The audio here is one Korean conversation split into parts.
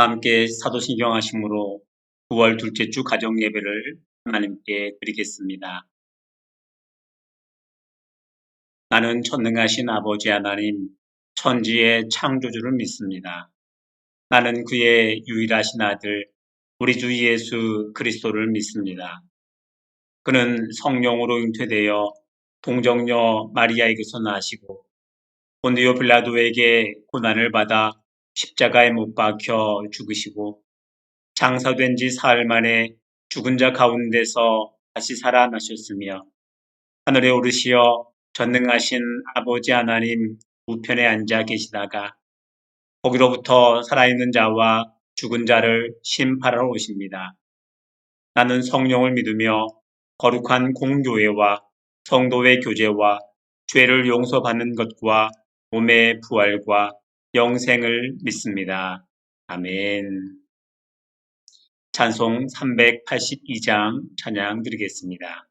함께 사도신경 하심으로 9월 둘째 주 가정 예배를 하나님께 드리겠습니다. 나는 전능하신 아버지 하나님, 천지의 창조주를 믿습니다. 나는 그의 유일하신 아들, 우리 주 예수 그리스도를 믿습니다. 그는 성령으로 잉태되어 동정녀 마리아에게서 나시고 본디오 빌라도에게 고난을 받아 십자가에 못 박혀 죽으시고 장사된 지 사흘 만에 죽은 자 가운데서 다시 살아나셨으며 하늘에 오르시어 전능하신 아버지 하나님 우편에 앉아 계시다가 거기로부터 살아있는 자와 죽은 자를 심판하러 오십니다. 나는 성령을 믿으며 거룩한 공교회와 성도의 교제와 죄를 용서받는 것과 몸의 부활과 영생을 믿습니다. 아멘. 찬송 382장 찬양 드리겠습니다.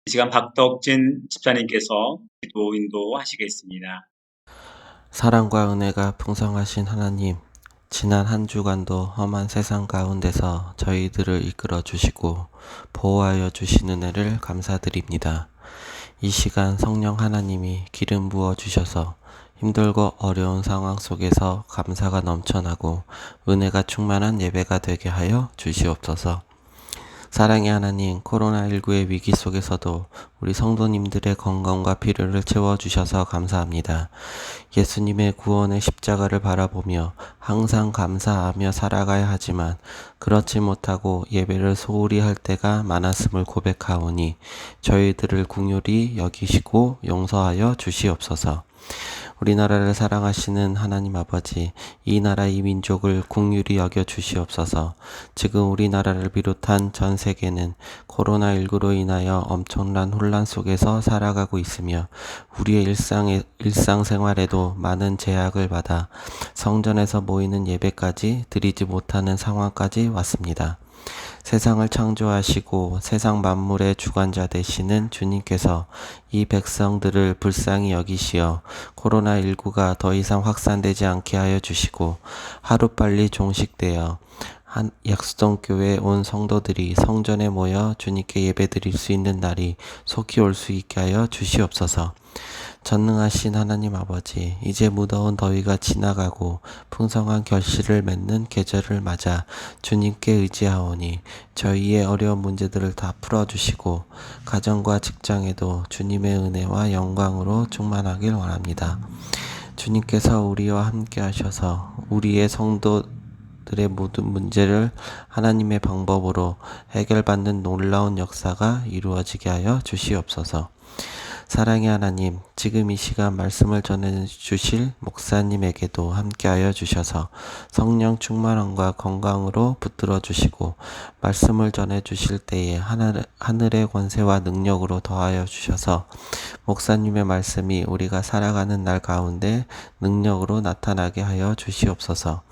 이 시간 박덕진 집사님께서 기도 인도하시겠습니다. 사랑과 은혜가 풍성하신 하나님, 지난 한 주간도 험한 세상 가운데서 저희들을 이끌어 주시고 보호하여 주신 은혜를 감사드립니다. 이 시간 성령 하나님이 기름 부어 주셔서 힘들고 어려운 상황 속에서 감사가 넘쳐나고 은혜가 충만한 예배가 되게 하여 주시옵소서. 사랑의 하나님, 코로나19의 위기 속에서도 우리 성도님들의 건강과 필요를 채워주셔서 감사합니다. 예수님의 구원의 십자가를 바라보며 항상 감사하며 살아가야 하지만 그렇지 못하고 예배를 소홀히 할 때가 많았음을 고백하오니 저희들을 긍휼히 여기시고 용서하여 주시옵소서. 우리나라를 사랑하시는 하나님 아버지, 이 나라 이 민족을 긍휼히 여겨 주시옵소서. 지금 우리나라를 비롯한 전 세계는 코로나19로 인하여 엄청난 혼란 속에서 살아가고 있으며 우리의 일상생활에도 많은 제약을 받아 성전에서 모이는 예배까지 드리지 못하는 상황까지 왔습니다. 세상을 창조하시고 세상 만물의 주관자 되시는 주님께서 이 백성들을 불쌍히 여기시어 코로나19가 더 이상 확산되지 않게 하여 주시고 하루빨리 종식되어 한 약수동교회 온 성도들이 성전에 모여 주님께 예배드릴 수 있는 날이 속히 올 수 있게 하여 주시옵소서. 전능하신 하나님 아버지, 이제 무더운 더위가 지나가고 풍성한 결실을 맺는 계절을 맞아 주님께 의지하오니 저희의 어려운 문제들을 다 풀어주시고 가정과 직장에도 주님의 은혜와 영광으로 충만하길 원합니다. 주님께서 우리와 함께 하셔서 우리의 성도들의 모든 문제를 하나님의 방법으로 해결받는 놀라운 역사가 이루어지게 하여 주시옵소서. 사랑의 하나님, 지금 이 시간 말씀을 전해주실 목사님에게도 함께하여 주셔서 성령 충만함과 건강으로 붙들어 주시고 말씀을 전해주실 때에 하늘의 권세와 능력으로 더하여 주셔서 목사님의 말씀이 우리가 살아가는 날 가운데 능력으로 나타나게 하여 주시옵소서.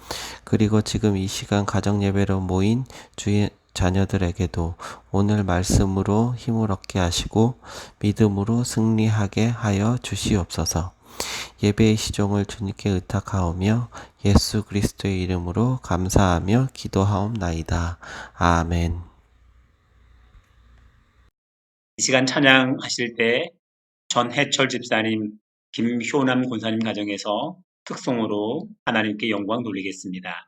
그리고 지금 이 시간 가정예배로 모인 주의 자녀들에게도 오늘 말씀으로 힘을 얻게 하시고 믿음으로 승리하게 하여 주시옵소서. 예배의 시종을 주님께 의탁하오며 예수 그리스도의 이름으로 감사하며 기도하옵나이다. 아멘. 이 시간 찬양하실 때 전해철 집사님, 김효남 권사님 가정에서 특송으로 하나님께 영광 돌리겠습니다.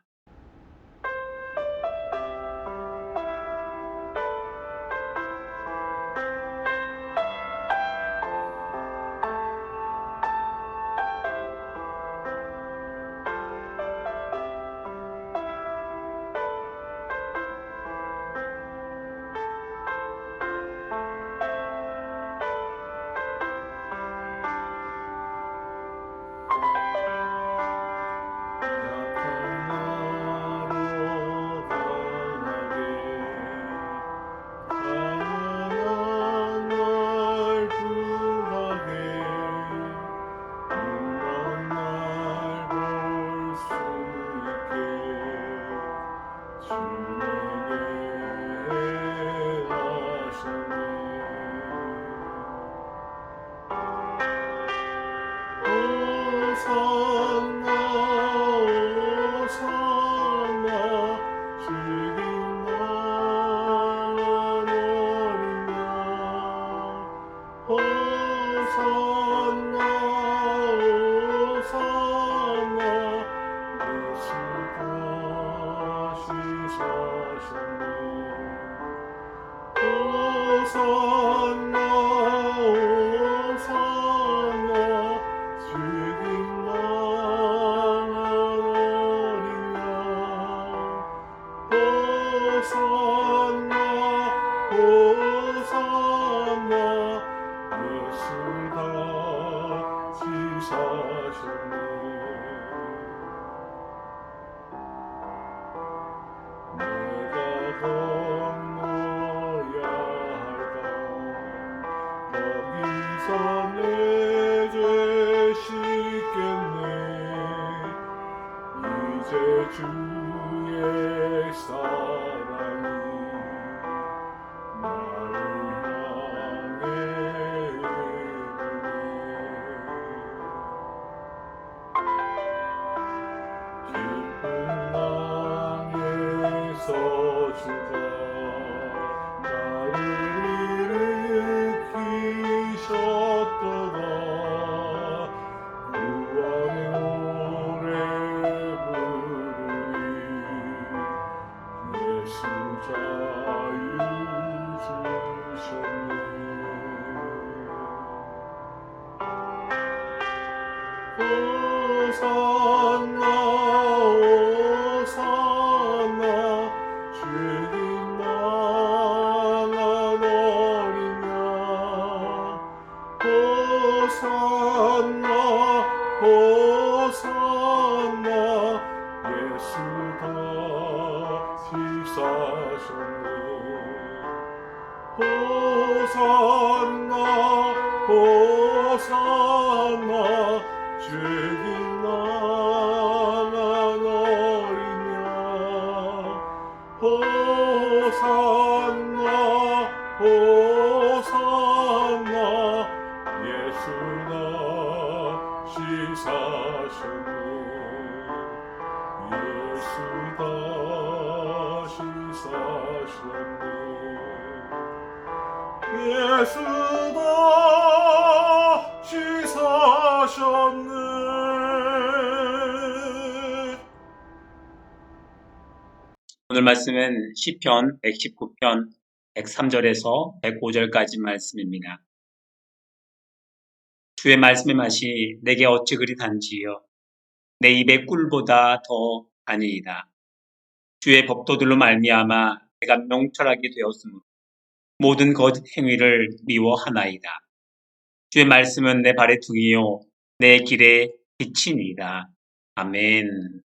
호산나 호산나 주님 나라 너리냐 호산나 호산나 예수 다시 사셨네 호산나 호산나 주님 나라 너리냐 호산나 호산나 예수 다시 사셨네 예수 다시 사셨네 예수 다시 사셨네. 오늘 말씀은 시편 119편 103절에서 105절까지 말씀입니다. 주의 말씀의 맛이 내게 어찌 그리 단지요 내 입의 꿀보다 더 아니이다. 주의 법도들로 말미암아 내가 명철하게 되었으므로 모든 거짓 행위를 미워하나이다. 주의 말씀은 내 발의 등이요 내 길의 빛이니이다. 아멘.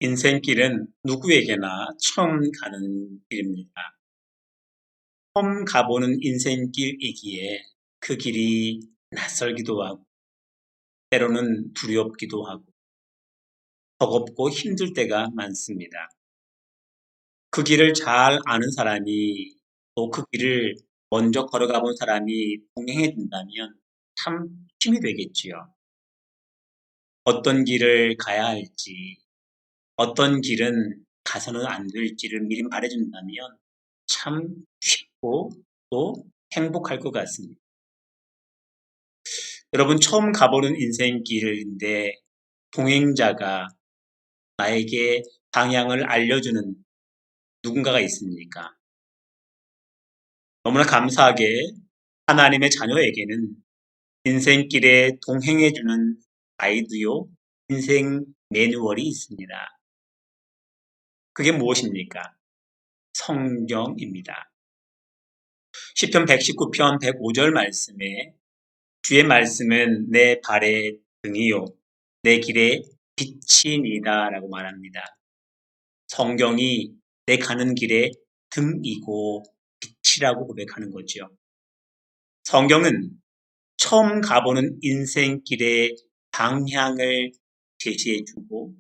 인생길은 누구에게나 처음 가는 길입니다. 처음 가보는 인생길이기에 그 길이 낯설기도 하고 때로는 두렵기도 하고 버겁고 힘들 때가 많습니다. 그 길을 잘 아는 사람이 또 그 길을 먼저 걸어가 본 사람이 동행해 준다면 참 힘이 되겠지요. 어떤 길을 가야 할지, 어떤 길은 가서는 안 될지를 미리 말해준다면 참 쉽고 또 행복할 것 같습니다. 여러분 처음 가보는 인생길인데 동행자가 나에게 방향을 알려주는 누군가가 있습니까? 너무나 감사하게 하나님의 자녀에게는 인생길에 동행해주는 가이드요, 인생 매뉴얼이 있습니다. 그게 무엇입니까? 성경입니다. 시편 119편 105절 말씀에 주의 말씀은 내 발의 등이요 내 길의 빛이니이다 라고 말합니다. 성경이 내 가는 길의 등이고 빛이라고 고백하는 거죠. 성경은 처음 가보는 인생길의 방향을 제시해주고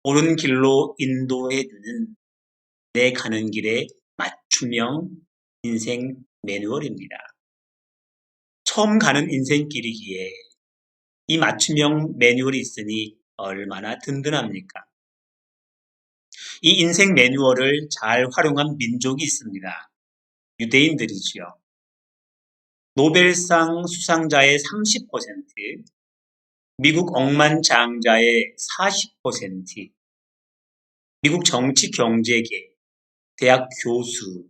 옳은 길로 인도해주는 내 가는 길의 맞춤형 인생 매뉴얼입니다. 처음 가는 인생길이기에 이 맞춤형 매뉴얼이 있으니 얼마나 든든합니까? 이 인생 매뉴얼을 잘 활용한 민족이 있습니다. 유대인들이지요. 노벨상 수상자의 30%, 미국 억만장자의 40%, 미국 정치 경제계, 대학 교수,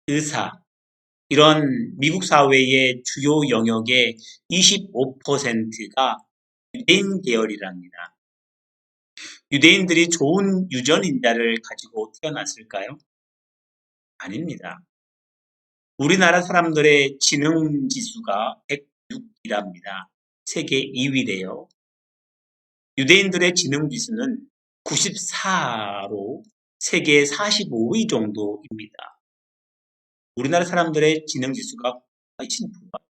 의사, 이런 미국 사회의 주요 영역의 25%가 유대인 계열이랍니다. 유대인들이 좋은 유전인자를 가지고 태어났을까요? 아닙니다. 우리나라 사람들의 지능 지수가 106이랍니다. 세계 2위래요. 유대인들의 지능 지수는 94로 세계 45위 정도입니다. 우리나라 사람들의 지능 지수가 훨씬 높아요.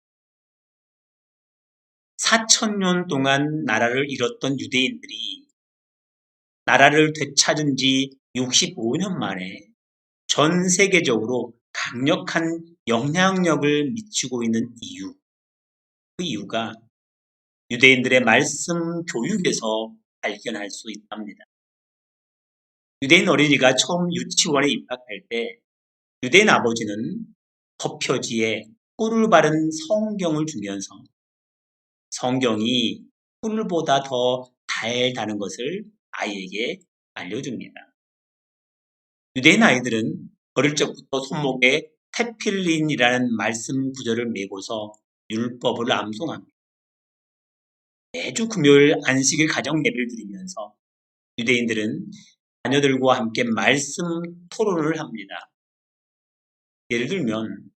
4,000년 동안 나라를 잃었던 유대인들이 나라를 되찾은 지 65년 만에 전 세계적으로 강력한 영향력을 미치고 있는 이유, 그 이유가 유대인들의 말씀 교육에서 발견할 수 있답니다. 유대인 어린이가 처음 유치원에 입학할 때 유대인 아버지는 겉표지에 꿀을 바른 성경을 주면서 성경이 꿀보다 더 달다는 것을 아이에게 알려줍니다. 유대인 아이들은 어릴 적부터 손목에 테필린이라는 말씀 구절을 메고서 율법을 암송합니다. 매주 금요일 안식일 가정 예배를 드리면서 유대인들은 자녀들과 함께 말씀 토론을 합니다. 예를 들면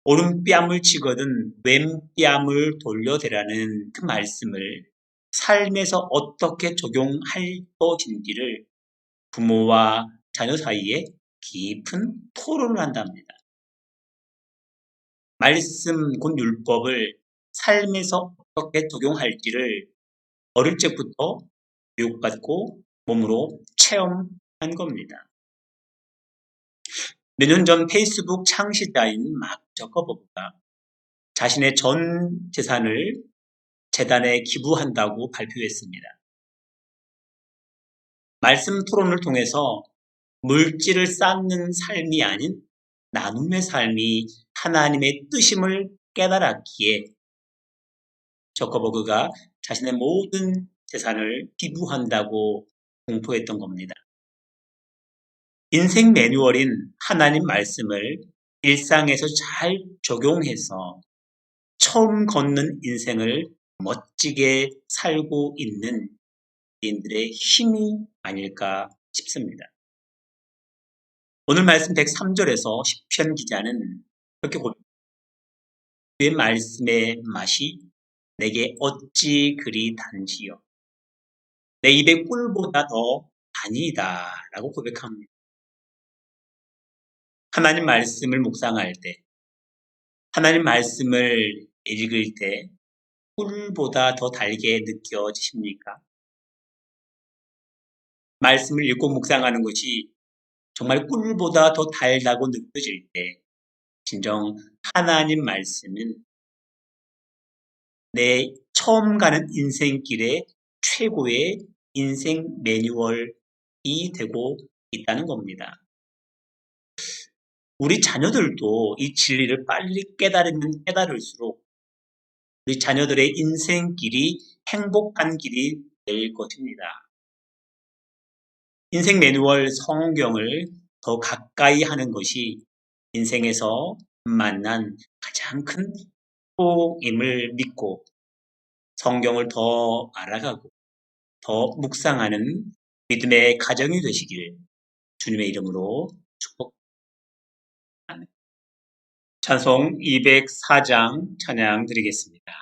오른뺨을 치거든 왼뺨을 돌려대라는 그 말씀을 삶에서 어떻게 적용할 것인지를 부모와 자녀 사이에 깊은 토론을 한답니다. 말씀, 곧 율법을 삶에서 어떻게 적용할지를 어릴 적부터 교육받고 몸으로 체험한 겁니다. 몇 년 전 페이스북 창시자인 마크 저커버그가 자신의 전 재산을 재단에 기부한다고 발표했습니다. 말씀 토론을 통해서 물질을 쌓는 삶이 아닌 나눔의 삶이 하나님의 뜻임을 깨달았기에 저커버그가 자신의 모든 재산을 기부한다고 공포했던 겁니다. 인생 매뉴얼인 하나님 말씀을 일상에서 잘 적용해서 처음 걷는 인생을 멋지게 살고 있는 인들의 힘이 아닐까 싶습니다. 오늘 말씀 103절에서 시편 기자는 그렇게 고백합니다. 그의 말씀의 맛이 내게 어찌 그리 단지요. 내 입의 꿀보다 더 단이다 라고 고백합니다. 하나님 말씀을 묵상할 때, 하나님 말씀을 읽을 때 꿀보다 더 달게 느껴지십니까? 말씀을 읽고 묵상하는 것이 정말 꿀보다 더 달다고 느껴질 때 진정 하나님 말씀은 내 처음 가는 인생길의 최고의 인생 매뉴얼이 되고 있다는 겁니다. 우리 자녀들도 이 진리를 빨리 깨달으면 깨달을수록 우리 자녀들의 인생길이 행복한 길이 될 것입니다. 인생 매뉴얼 성경을 더 가까이 하는 것이 인생에서 만난 가장 큰 축복임을 믿고 성경을 더 알아가고 더 묵상하는 믿음의 가정이 되시길 주님의 이름으로 축복합니다. 찬송 204장 찬양 드리겠습니다.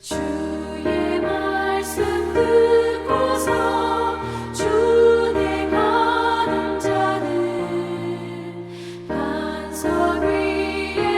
주의 말씀 듣고서 준행하는 자는 반석 위에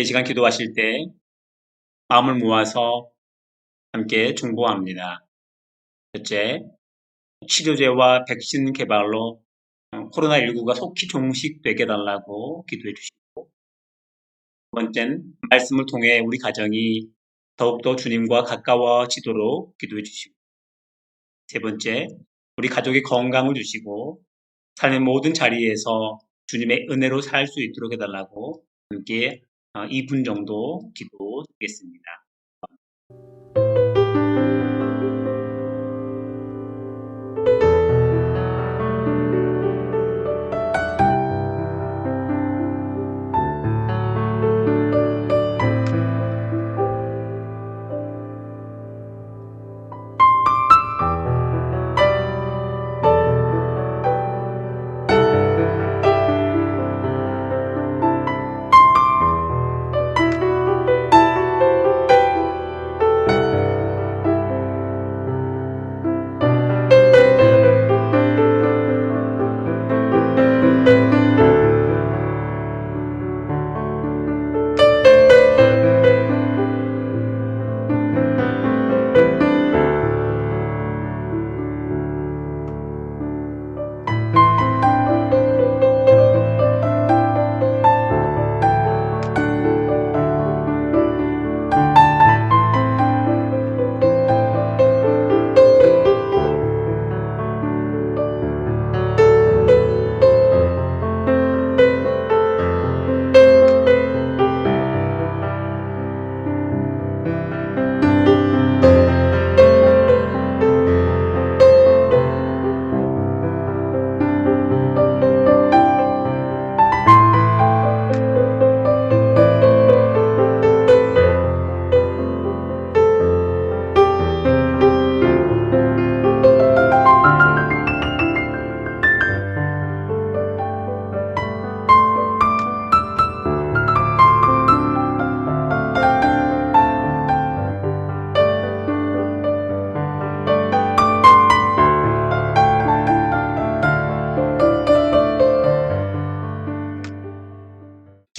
시간 기도하실 때 마음을 모아서 함께 중보합니다. 첫째, 치료제와 백신 개발로 코로나19가 속히 종식되게 해달라고 기도해 주시고, 두 번째는 말씀을 통해 우리 가정이 더욱더 주님과 가까워지도록 기도해 주시고, 세 번째, 우리 가족의 건강을 주시고 삶의 모든 자리에서 주님의 은혜로 살 수 있도록 해달라고 함께 2분 정도 기도드리겠습니다.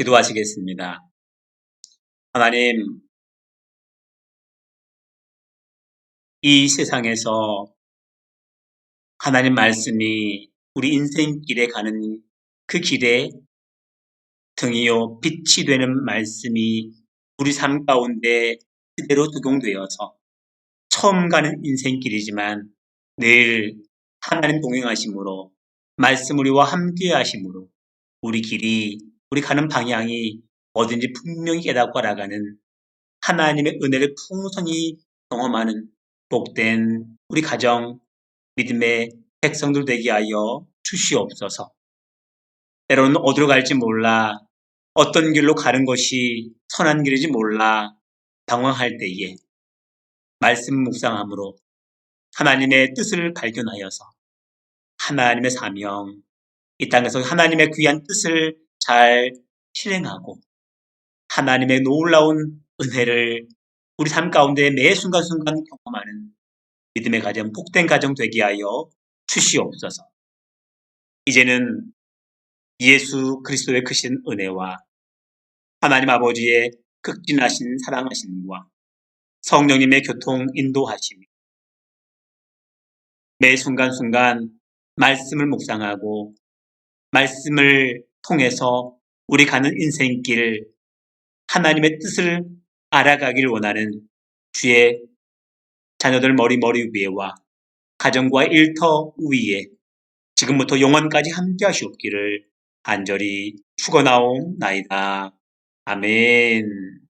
기도하시겠습니다. 하나님, 이 세상에서 하나님 말씀이 우리 인생길에 가는 그 길에 등이요 빛이 되는 말씀이 우리 삶 가운데 그대로 적용되어서 처음 가는 인생길이지만 늘 하나님 동행하심으로 말씀 우리와 함께 하심으로 우리 길이 우리 가는 방향이 어딘지 분명히 깨닫고 알아가는 하나님의 은혜를 풍성히 경험하는 복된 우리 가정 믿음의 백성들 되게 하여 주시옵소서. 때로는 어디로 갈지 몰라 어떤 길로 가는 것이 선한 길인지 몰라 당황할 때에 말씀 묵상함으로 하나님의 뜻을 발견하여서 하나님의 사명, 이 땅에서 하나님의 귀한 뜻을 잘 실행하고 하나님의 놀라운 은혜를 우리 삶 가운데 매 순간순간 경험하는 믿음의 가정, 복된 가정 되게 하여 주시옵소서. 이제는 예수 그리스도의 크신 은혜와 하나님 아버지의 극진하신 사랑하심과 성령님의 교통 인도하심이 매 순간순간 말씀을 묵상하고 말씀을 통해서 우리 가는 인생길 하나님의 뜻을 알아가길 원하는 주의 자녀들 머리 위에와 가정과 일터 위에 지금부터 영원까지 함께 하시옵기를 간절히 축원하옵나이다. 아멘.